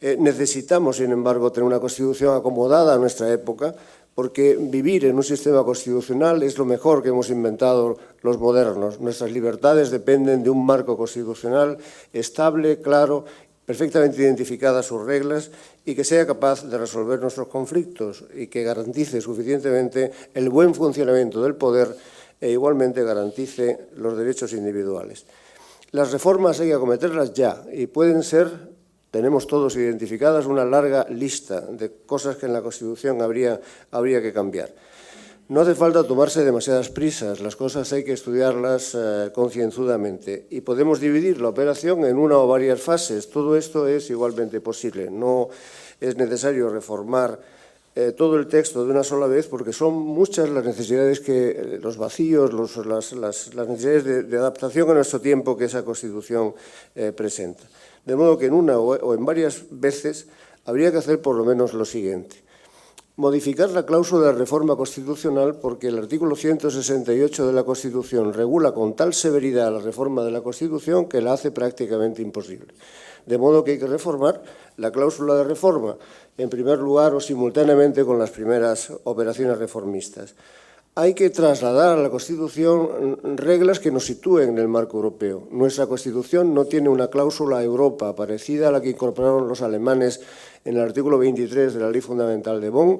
Necesitamos, sin embargo, tener una Constitución acomodada a nuestra época, porque vivir en un sistema constitucional es lo mejor que hemos inventado los modernos. Nuestras libertades dependen de un marco constitucional estable, claro, perfectamente identificadas sus reglas y que sea capaz de resolver nuestros conflictos y que garantice suficientemente el buen funcionamiento del poder e igualmente garantice los derechos individuales. Las reformas hay que acometerlas ya y pueden ser, tenemos todos identificadas, una larga lista de cosas que en la Constitución habría que cambiar. No hace falta tomarse demasiadas prisas, las cosas hay que estudiarlas concienzudamente y podemos dividir la operación en una o varias fases. Todo esto es igualmente posible. No es necesario reformar todo el texto de una sola vez porque son muchas las necesidades los vacíos, las necesidades de adaptación a nuestro tiempo que esa Constitución presenta. De modo que en una o en varias veces habría que hacer por lo menos lo siguiente. Modificar la cláusula de reforma constitucional porque el artículo 168 de la Constitución regula con tal severidad la reforma de la Constitución que la hace prácticamente imposible. De modo que hay que reformar la cláusula de reforma, en primer lugar o simultáneamente con las primeras operaciones reformistas. Hay que trasladar a la Constitución reglas que nos sitúen en el marco europeo. Nuestra Constitución no tiene una cláusula Europa parecida a la que incorporaron los alemanes en el artículo 23 de la Ley Fundamental de Bonn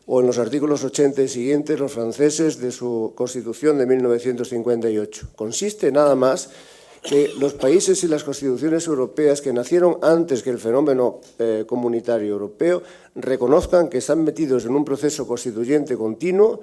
o en los artículos 80 y siguientes los franceses de su Constitución de 1958. Consiste nada más que los países y las constituciones europeas que nacieron antes que el fenómeno comunitario europeo reconozcan que están metidos en un proceso constituyente continuo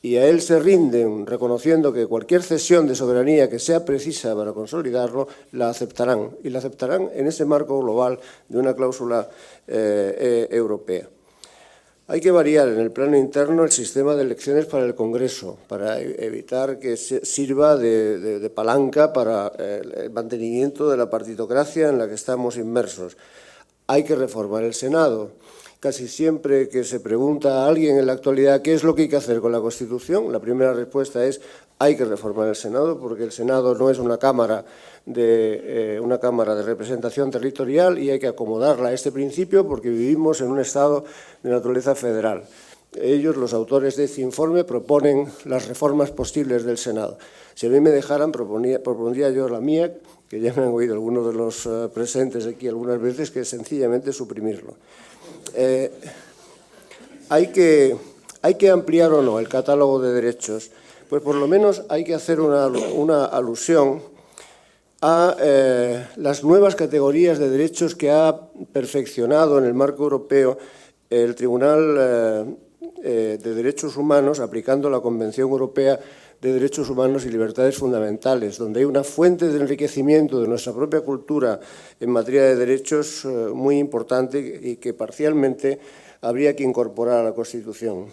y a él se rinden reconociendo que cualquier cesión de soberanía que sea precisa para consolidarlo la aceptarán y la aceptarán en ese marco global de una cláusula europea. Hay que variar en el plano interno el sistema de elecciones para el Congreso para evitar que sirva de palanca para el mantenimiento de la partitocracia en la que estamos inmersos. Hay que reformar el Senado. Casi siempre que se pregunta a alguien en la actualidad qué es lo que hay que hacer con la Constitución, la primera respuesta es hay que reformar el Senado porque el Senado no es una cámara de representación territorial y hay que acomodarla a este principio porque vivimos en un Estado de naturaleza federal. Ellos, los autores de este informe, proponen las reformas posibles del Senado. Si a mí me dejaran, propondría yo la mía, que ya me han oído algunos de los presentes aquí algunas veces, que es sencillamente suprimirlo. ¿Hay que ampliar o no el catálogo de derechos? Pues por lo menos hay que hacer una alusión a las nuevas categorías de derechos que ha perfeccionado en el marco europeo el Tribunal de Derechos Humanos aplicando la Convención Europea de Derechos Humanos y Libertades Fundamentales, donde hay una fuente de enriquecimiento de nuestra propia cultura en materia de derechos muy importante y que parcialmente habría que incorporar a la Constitución.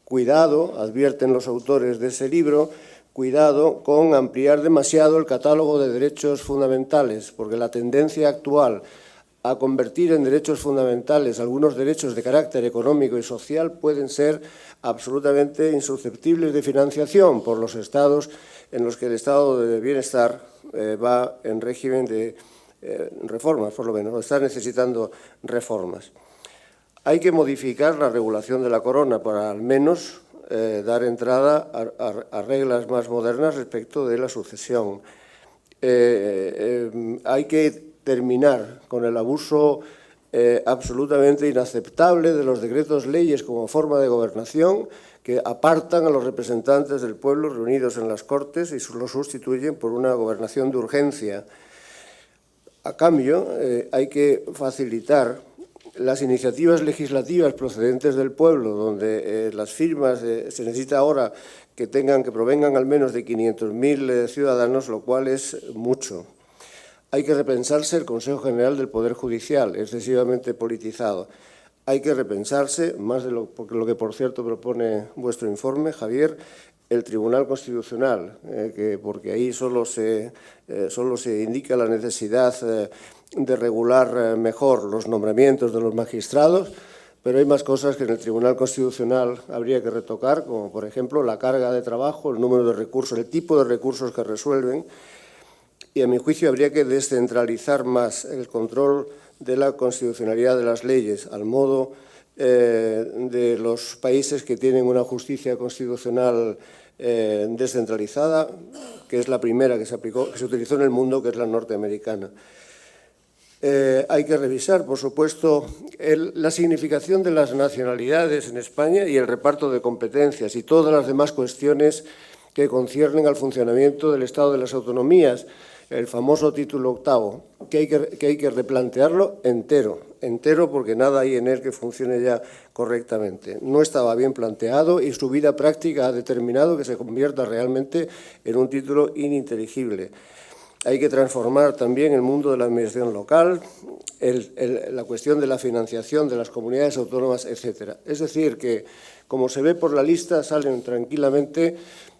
Cuidado, advierten los autores de ese libro, cuidado con ampliar demasiado el catálogo de derechos fundamentales, porque la tendencia actual a convertir en derechos fundamentales algunos derechos de carácter económico y social pueden ser absolutamente insusceptibles de financiación por los estados en los que el estado de bienestar va en régimen de reformas, por lo menos, o está necesitando reformas. Hay que modificar la regulación de la corona para al menos dar entrada a reglas más modernas respecto de la sucesión. Hay que terminar con el abuso absolutamente inaceptable de los decretos leyes como forma de gobernación que apartan a los representantes del pueblo reunidos en las Cortes y los sustituyen por una gobernación de urgencia. A cambio, hay que facilitar las iniciativas legislativas procedentes del pueblo, donde las firmas se necesita ahora que provengan al menos de 500.000 ciudadanos, lo cual es mucho. Hay que repensarse el Consejo General del Poder Judicial, excesivamente politizado. Hay que repensarse, más de lo que por cierto propone vuestro informe, Javier, el Tribunal Constitucional, porque ahí solo se indica la necesidad de regular mejor los nombramientos de los magistrados, pero hay más cosas que en el Tribunal Constitucional habría que retocar, como por ejemplo la carga de trabajo, el número de recursos, el tipo de recursos que resuelven. y a mi juicio habría que descentralizar más el control de la constitucionalidad de las leyes, al modo de los países que tienen una justicia constitucional descentralizada, que es la primera que se utilizó en el mundo, que es la norteamericana. Hay que revisar, por supuesto, la significación de las nacionalidades en España y el reparto de competencias y todas las demás cuestiones que conciernen al funcionamiento del Estado de las autonomías, el famoso título octavo, que hay que replantearlo entero porque nada hay en él que funcione ya correctamente. No estaba bien planteado y su vida práctica ha determinado que se convierta realmente en un título ininteligible. Hay que transformar también el mundo de la administración local, la cuestión de la financiación de las comunidades autónomas, etc. Es decir, que, como se ve por la lista, salen tranquilamente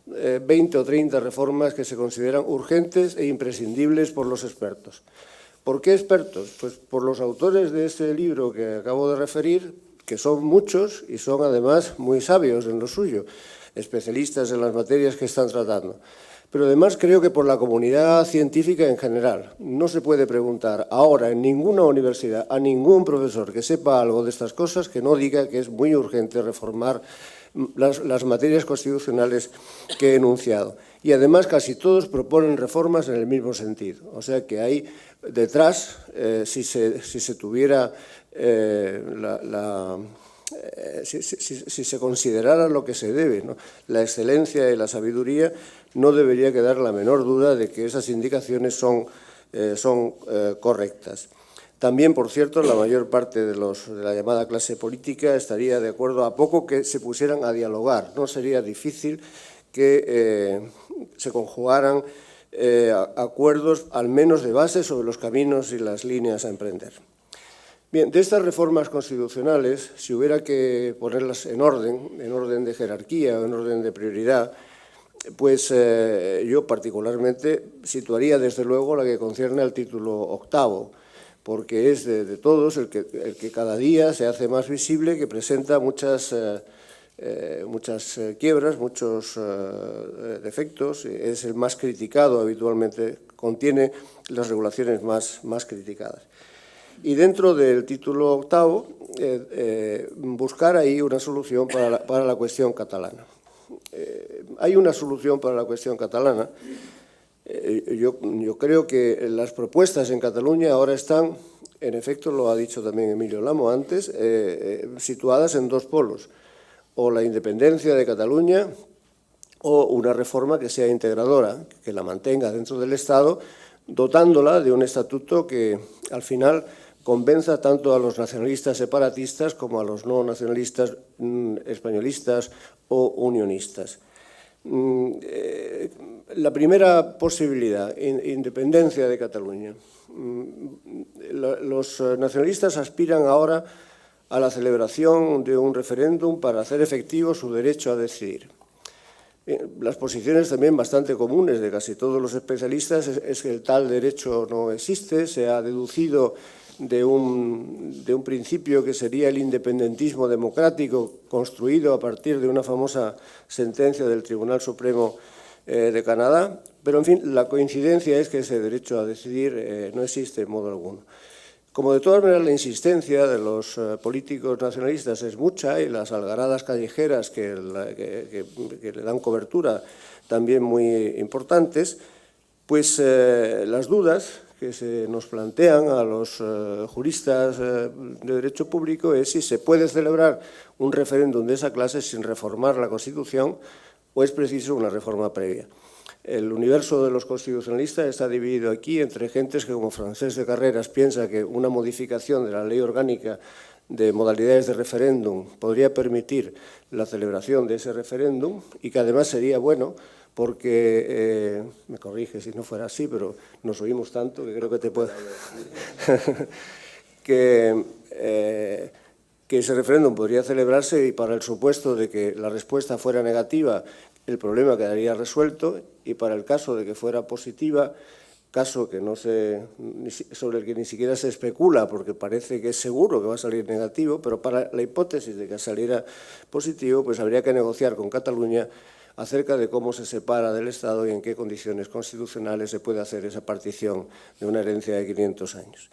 20 o 30 reformas que se consideran urgentes e imprescindibles por los expertos. ¿Por qué expertos? Pues por los autores de ese libro que acabo de referir, que son muchos y son además muy sabios en lo suyo, especialistas en las materias que están tratando. Pero además creo que por la comunidad científica en general. No se puede preguntar ahora en ninguna universidad a ningún profesor que sepa algo de estas cosas que no diga que es muy urgente reformar las materias constitucionales que he enunciado. Y además casi todos proponen reformas en el mismo sentido. O sea que hay detrás, si se tuviera si se considerara lo que se debe, ¿no?, la excelencia y la sabiduría, no debería quedar la menor duda de que esas indicaciones son correctas. También, por cierto, la mayor parte de la llamada clase política estaría de acuerdo a poco que se pusieran a dialogar. No sería difícil que se conjugaran acuerdos, al menos de base, sobre los caminos y las líneas a emprender. Bien, de estas reformas constitucionales, si hubiera que ponerlas en orden de jerarquía o en orden de prioridad, pues yo particularmente situaría desde luego la que concierne al título octavo, porque es de todos el que cada día se hace más visible, que presenta muchas quiebras, muchos defectos, es el más criticado habitualmente, contiene las regulaciones más criticadas. Y dentro del título octavo, buscar ahí una solución para la cuestión catalana. Hay una solución para la cuestión catalana. Yo creo que las propuestas en Cataluña ahora están, en efecto, lo ha dicho también Emilio Lamo antes, situadas en dos polos, o la independencia de Cataluña o una reforma que sea integradora, que la mantenga dentro del Estado, dotándola de un estatuto que, al final, convenza tanto a los nacionalistas separatistas como a los no nacionalistas españolistas o unionistas. La primera posibilidad, independencia de Cataluña. Los nacionalistas aspiran ahora a la celebración de un referéndum para hacer efectivo su derecho a decidir. Las posiciones también bastante comunes de casi todos los especialistas es que el tal derecho no existe, se ha deducido de un principio que sería el independentismo democrático construido a partir de una famosa sentencia del Tribunal Supremo de Canadá, pero en fin, la coincidencia es que ese derecho a decidir no existe en modo alguno. Como de todas maneras la insistencia de los políticos nacionalistas es mucha y las algaradas callejeras que le dan cobertura también muy importantes, pues las dudas que se nos plantean a los juristas de derecho público es si se puede celebrar un referéndum de esa clase sin reformar la Constitución o es preciso una reforma previa. El universo de los constitucionalistas está dividido aquí entre gentes que, como Francés de Carreras, piensa que una modificación de la ley orgánica de modalidades de referéndum podría permitir la celebración de ese referéndum y que además sería bueno porque, me corrige si no fuera así, pero nos oímos tanto que creo que te puedo... que ese referéndum podría celebrarse y para el supuesto de que la respuesta fuera negativa, el problema quedaría resuelto y para el caso de que fuera positiva, caso que sobre el que ni siquiera se especula porque parece que es seguro que va a salir negativo, pero para la hipótesis de que saliera positivo, pues habría que negociar con Cataluña acerca de cómo se separa del Estado y en qué condiciones constitucionales se puede hacer esa partición de una herencia de 500 años.